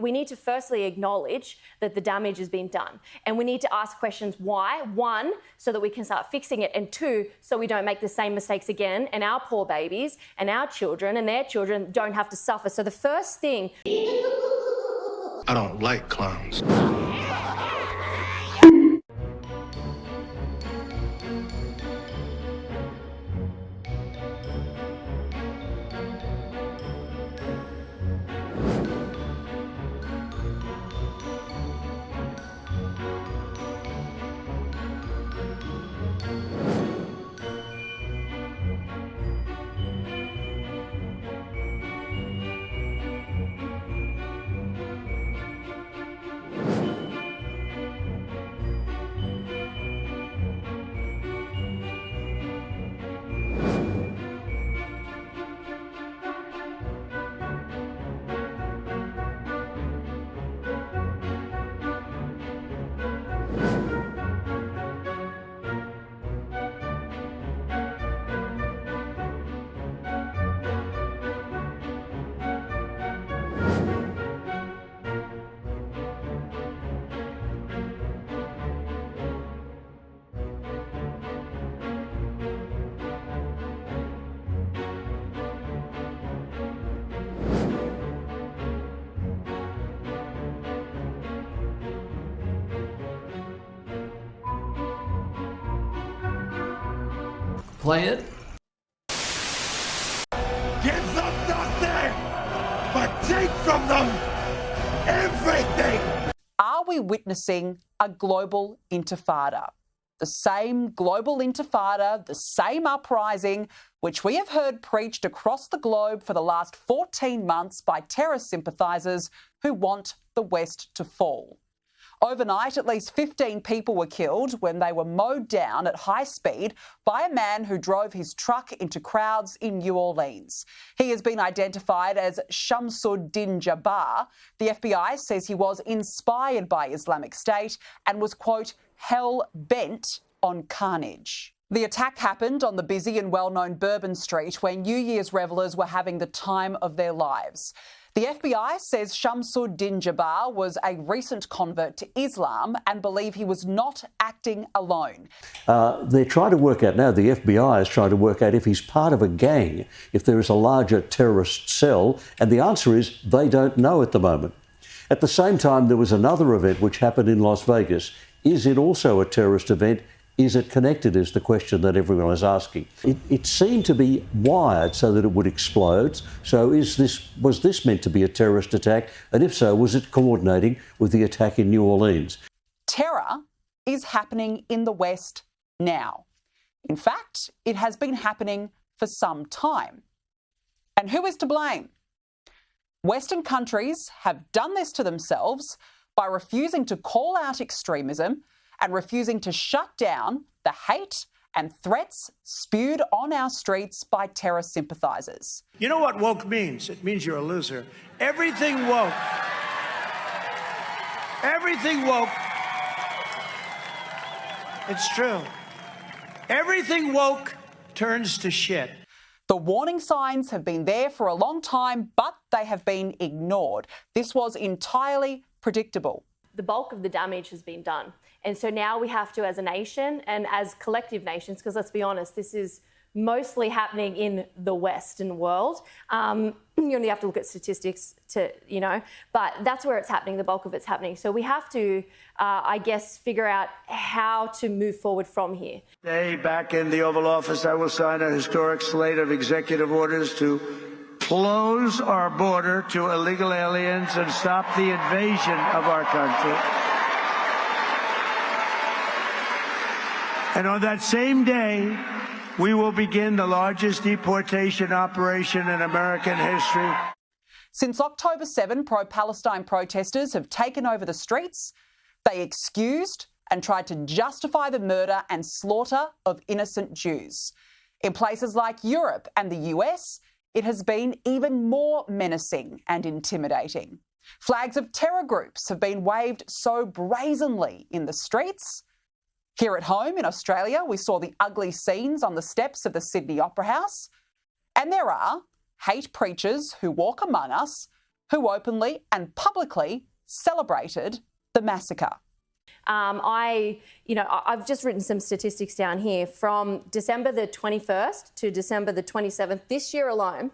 We need to firstly acknowledge that the damage has been done. And we need to ask questions why. One, so that we can start fixing it. And two, so we don't make the same mistakes again and our poor babies and our children and their children don't have to suffer. So the first thing... I don't like clowns. Play it. Give them nothing, but take from them everything. Are we witnessing a global intifada? The same global intifada, the same uprising, which we have heard preached across the globe for the last 14 months by terror sympathisers who want the West to fall. Overnight, at least 15 people were killed when they were mowed down at high speed by a man who drove his truck into crowds in New Orleans. He has been identified as Shamsuddin Jabbar. The FBI says he was inspired by Islamic State and was, quote, hell-bent on carnage. The attack happened on the busy and well-known Bourbon Street where New Year's revellers were having the time of their lives. The FBI says Shamsuddin Jabbar was a recent convert to Islam and believe he was not acting alone. They're trying to work out now, the FBI is trying to work out if he's part of a gang, if there is a larger terrorist cell, and the answer is they don't know at the moment. At the same time, there was another event which happened in Las Vegas. Is it also a terrorist event? Is it connected, is the question that everyone is asking. It seemed to be wired so that it would explode. So was this meant to be a terrorist attack? And if so, was it coordinating with the attack in New Orleans? Terror is happening in the West now. In fact, it has been happening for some time. And who is to blame? Western countries have done this to themselves by refusing to call out extremism and refusing to shut down the hate and threats spewed on our streets by terror sympathisers. You know what woke means? It means you're a loser. Everything woke. Everything woke. It's true. Everything woke turns to shit. The warning signs have been there for a long time, but they have been ignored. This was entirely predictable. The bulk of the damage has been done. And so now we have to, as a nation and as collective nations, because let's be honest, this is mostly happening in the Western world. You have to look at statistics to, but that's where it's happening, the bulk of it's happening. So we have to, I guess, figure out how to move forward from here. Today, back in the Oval Office, I will sign a historic slate of executive orders to close our border to illegal aliens and stop the invasion of our country. And on that same day, we will begin the largest deportation operation in American history. Since October 7, pro-Palestine protesters have taken over the streets. They excused and tried to justify the murder and slaughter of innocent Jews. In places like Europe and the US, it has been even more menacing and intimidating. Flags of terror groups have been waved so brazenly in the streets. Here at home in Australia, we saw the ugly scenes on the steps of the Sydney Opera House. And there are hate preachers who walk among us who openly and publicly celebrated the massacre. I've just written some statistics down here. From December the 21st to December the 27th this year alone,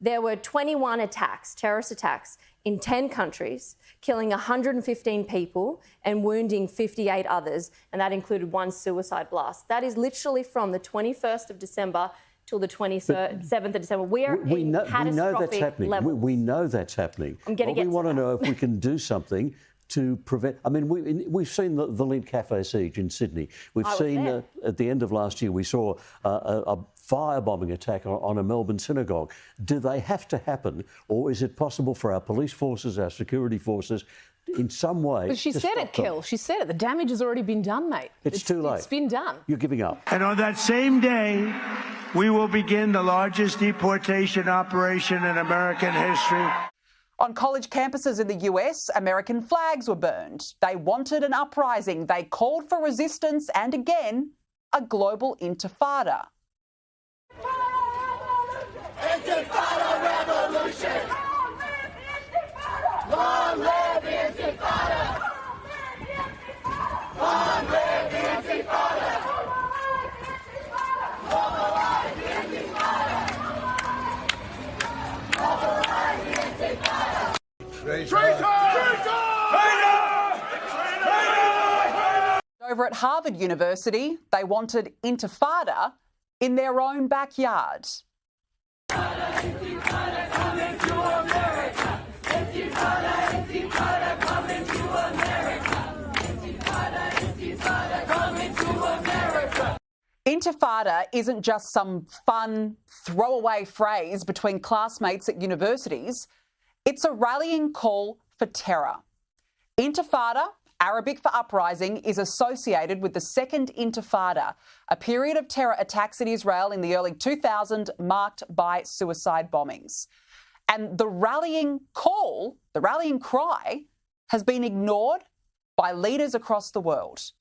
there were 21 attacks, terrorist attacks, in 10 countries, killing 115 people and wounding 58 others, and that included one suicide blast. That is literally from the 21st of December till the 27th of December. We know that's happening. We know that's happening. I'm going to get we want to know if we can do something to prevent. I mean, we've seen the Lindt Cafe siege in Sydney. We've seen at the end of last year we saw a firebombing attack on a Melbourne synagogue. Do they have to happen, or is it possible for our police forces, our security forces, in some way? But she said it, Kel. She said it. The damage has already been done, mate. It's too late. It's been done. You're giving up. And on that same day, we will begin the largest deportation operation in American history. On college campuses in the US, American flags were burned. They wanted an uprising. They called for resistance and, again, a global intifada. Intifada revolution! Long live the Intifada! Long live the Intifada! Mobilize the Intifada! Mobilize the Intifada! Over at Harvard University, they wanted intifada in their own backyard. Intifada coming to America! Intifada, Intifada coming to America! Intifada, Intifada coming to America! Intifada isn't just some fun, throwaway phrase between classmates at universities. It's a rallying call for terror. Intifada, Arabic for uprising, is associated with the Second Intifada, a period of terror attacks in Israel in the early 2000s marked by suicide bombings. And the rallying call, the rallying cry, has been ignored by leaders across the world.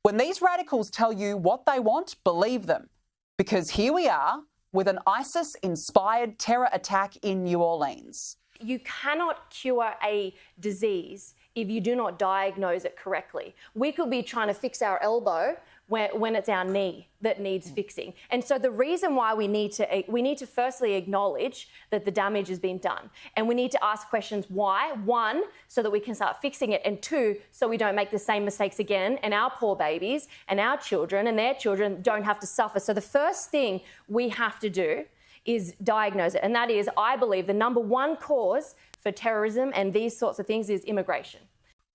When these radicals tell you what they want, believe them, because here we are with an ISIS-inspired terror attack in New Orleans. You cannot cure a disease if you do not diagnose it correctly. We could be trying to fix our elbow when it's our knee that needs fixing. And so the reason why we need to firstly acknowledge that the damage has been done. And we need to ask questions why. One, so that we can start fixing it. And two, so we don't make the same mistakes again and our poor babies and our children and their children don't have to suffer. So the first thing we have to do is diagnose it. And that is, I believe, the number one cause for terrorism and these sorts of things is immigration.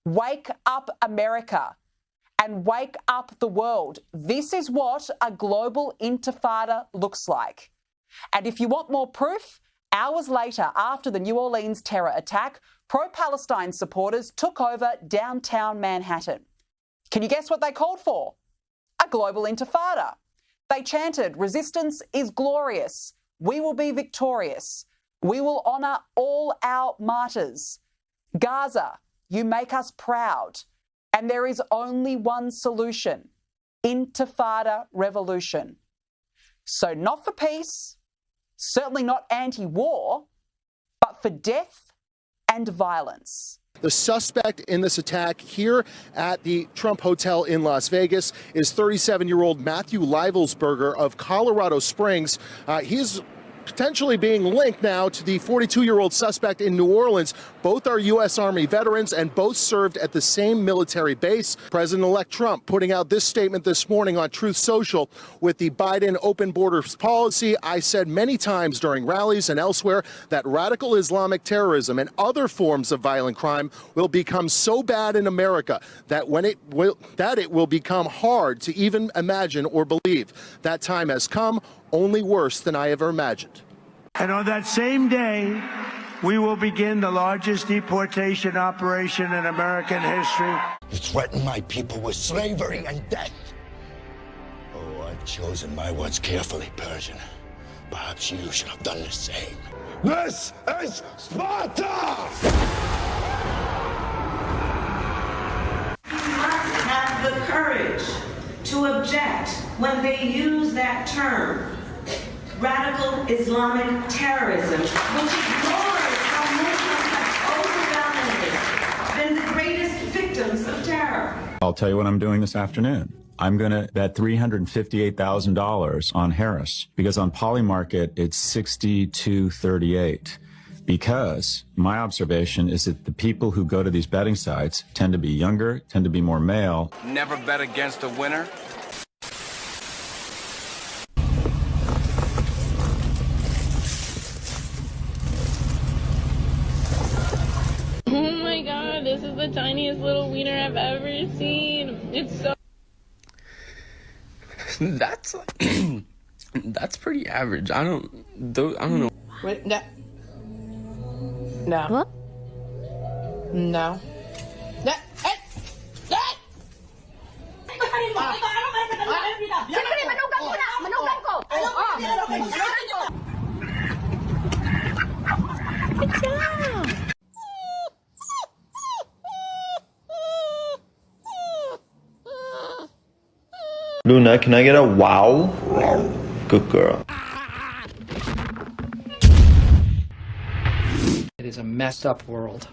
Wake up, America, and wake up the world. This is what a global intifada looks like. And if you want more proof, hours later, after the New Orleans terror attack, pro-Palestine supporters took over downtown Manhattan. Can you guess what they called for? A global intifada. They chanted, "Resistance is glorious. We will be victorious. We will honour all our martyrs. Gaza, you make us proud. And there is only one solution, intifada revolution." So not for peace, certainly not anti-war, but for death and violence. The suspect in this attack here at the Trump Hotel in Las Vegas is 37-year-old Matthew Leivelsberger of Colorado Springs. He's potentially being linked now to the 42-year-old suspect in New Orleans. Both are U.S. Army veterans and both served at the same military base. President-elect Trump putting out this statement this morning on Truth Social: "With the Biden open borders policy, I said many times during rallies and elsewhere that radical Islamic terrorism and other forms of violent crime will become so bad in America that it will become hard to even imagine or believe. That time has come, only worse than I ever imagined." And on that same day, we will begin the largest deportation operation in American history. You threaten my people with slavery and death. Oh, I've chosen my words carefully, Persian. Perhaps you should have done the same. This is Sparta! You must have the courage to object when they use that term, radical Islamic terrorism, which ignores how Muslims I'll tell you what I'm doing this afternoon. I'm going to bet $358,000 on Harris because on Polymarket it's 62.38. Because my observation is that the people who go to these betting sites tend to be younger, tend to be more male. Never bet against a winner. Oh my god, this is the tiniest little wiener I've ever seen. It's so... That's like, that's pretty average. I don't know. Wait, no. No. What? No. No. Hey! Hey! Luna, can I get a wow? Good girl. It is a messed up world.